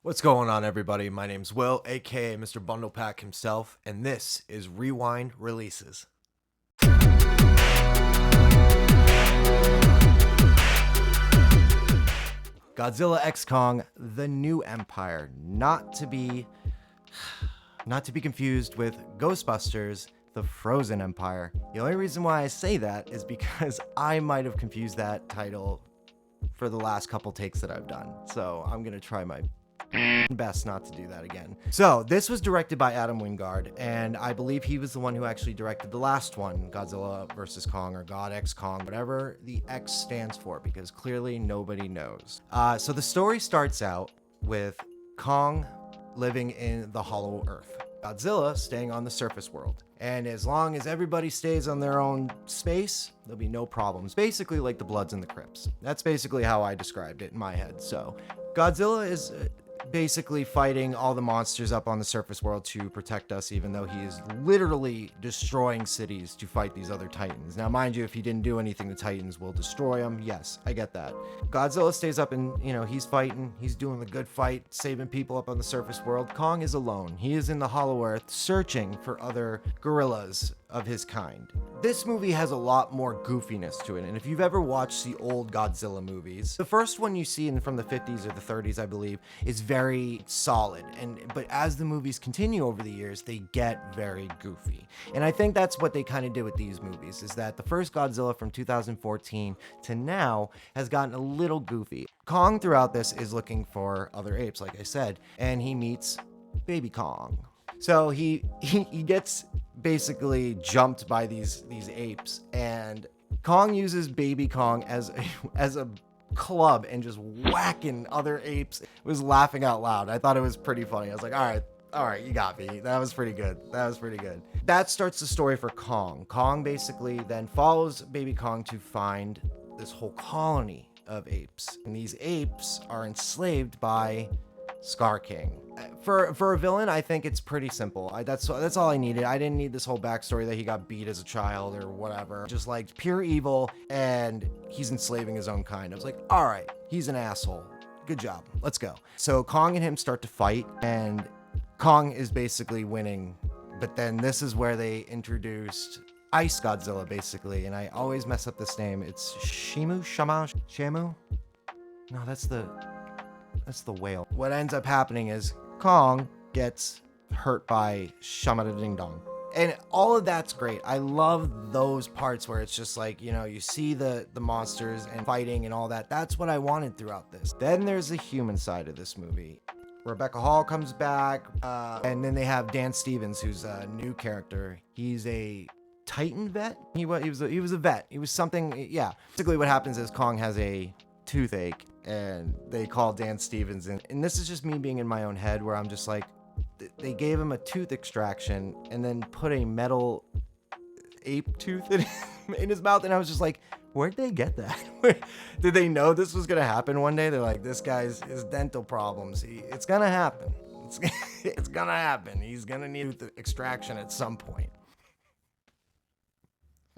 What's going on, everybody? My name's Will, aka Mr. Bundle Pack himself, and this is Rewind Releases. Godzilla x Kong: The New Empire, not to be confused with Ghostbusters: The Frozen Empire. The only reason why I say that is because I might have confused that title for the last couple takes that I've done. So I'm gonna try my best not to do that again. So this was directed by Adam Wingard, and I believe he was the one who actually directed the last one, Godzilla vs. Kong, or God X Kong, whatever the X stands for, because clearly nobody knows. So the story starts out with Kong living in the Hollow Earth, Godzilla staying on the surface world. And as long as everybody stays on their own space, there'll be no problems. Basically like the Bloods and the Crips. That's basically how I described it in my head. So Godzilla is basically fighting all the monsters up on the surface world to protect us, even though he is literally destroying cities to fight these other titans. Now, mind you, if he didn't do anything, the titans will destroy him. Yes, I get that. Godzilla stays up and, he's fighting. He's doing the good fight, saving people up on the surface world. Kong is alone. He is in the Hollow Earth searching for other gorillas of his kind. This movie has a lot more goofiness to it, and if you've ever watched the old Godzilla movies, the first one you see from the 50s or the 30s, I believe, is very solid, but as the movies continue over the years, they get very goofy. And I think that's what they kind of did with these movies, is that the first Godzilla from 2014 to now has gotten a little goofy. Kong throughout this is looking for other apes, like I said, and he meets Baby Kong. So he gets basically jumped by these apes, and Kong uses Baby Kong as a club and just whacking other apes. I was laughing out loud. I thought it was pretty funny. I was like, all right, you got me. That was pretty good. That starts the story for Kong. Kong basically then follows Baby Kong to find this whole colony of apes, and these apes are enslaved by Scar King. For a villain, I think it's pretty simple. That's all I needed. I didn't need this whole backstory that he got beat as a child or whatever. Just like pure evil, and he's enslaving his own kind. I was like, all right, he's an asshole. Good job. Let's go. So Kong and him start to fight, and Kong is basically winning. But then this is where they introduced Ice Godzilla, basically, and I always mess up this name. It's Shamu? No, that's the whale. What ends up happening is Kong gets hurt by Shamada Ding Dong. And all of that's great. I love those parts where it's just like, you see the monsters and fighting and all that. That's what I wanted throughout this. Then there's the human side of this movie. Rebecca Hall comes back, and then they have Dan Stevens, who's a new character. He's a Titan vet. He was a vet. He was something. Yeah. Basically, what happens is Kong has a toothache, and they call Dan Stevens in. And this is just me being in my own head, where I'm just like, they gave him a tooth extraction and then put a metal ape tooth in his mouth, and I was just like, where'd they get that? Did they know this was gonna happen one day? They're like, this guy's his dental problems. It's gonna happen. It's gonna happen. He's gonna need the extraction at some point.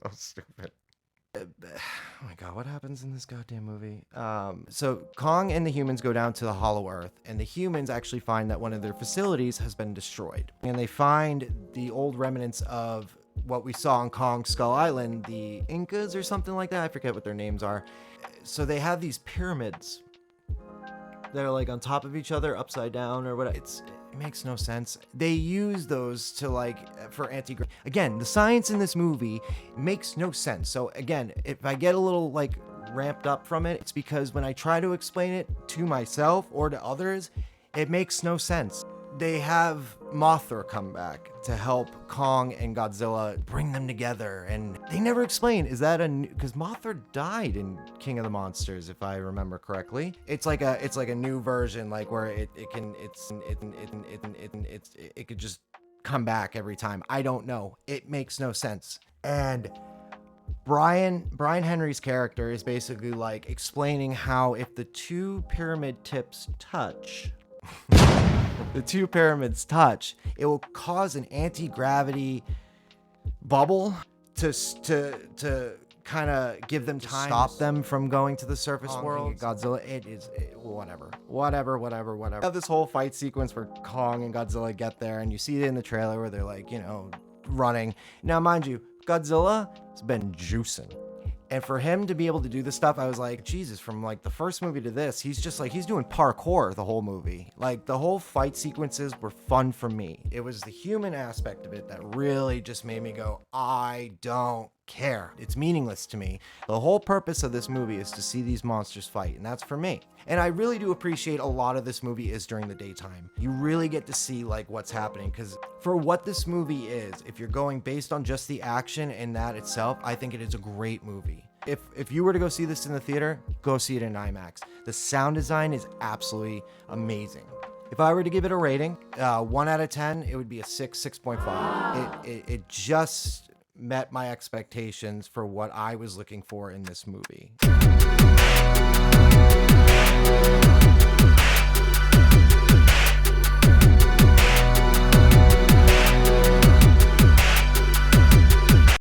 So stupid. Oh my god, what happens in this goddamn movie? So Kong and the humans go down to the Hollow Earth, and the humans actually find that one of their facilities has been destroyed. And they find the old remnants of what we saw on Kong Skull Island, the Incas or something like that. I forget what their names are. So they have these pyramids that are like on top of each other, upside down or whatever. It makes no sense. They use those to for again, the science in this movie makes no sense. So again, if I get a little ramped up from it, it's because when I try to explain it to myself or to others, it makes no sense. They have Mothra come back to help Kong and Godzilla bring them together, and they never explain, is that because Mothra died in King of the Monsters, if I remember correctly. It's like a new version, where it could just come back every time. I don't know. It makes no sense. And Brian Henry's character is basically explaining how if the two pyramid tips touch, the two pyramids touch, it will cause an anti-gravity bubble to kind of give them time, stop them from going to the surface world. Godzilla, whatever. I have this whole fight sequence where Kong and Godzilla get there, and you see it in the trailer where they're like, running. Now, mind you, Godzilla has been juicing. And for him to be able to do this stuff, I was like, Jesus, from like the first movie to this, he's doing parkour the whole movie. Like the whole fight sequences were fun for me. It was the human aspect of it that really just made me go, I don't care. It's meaningless to me. The whole purpose of this movie is to see these monsters fight, and that's for me. And I really do appreciate a lot of this movie is during the daytime. You really get to see like what's happening, because for what this movie is, if you're going based on just the action and that itself, I think it is a great movie. If you were to go see this in the theater, go see it in IMAX. The sound design is absolutely amazing. If I were to give it a rating, 1 out of 10, it would be a 6.5. It just met my expectations for what I was looking for in this movie.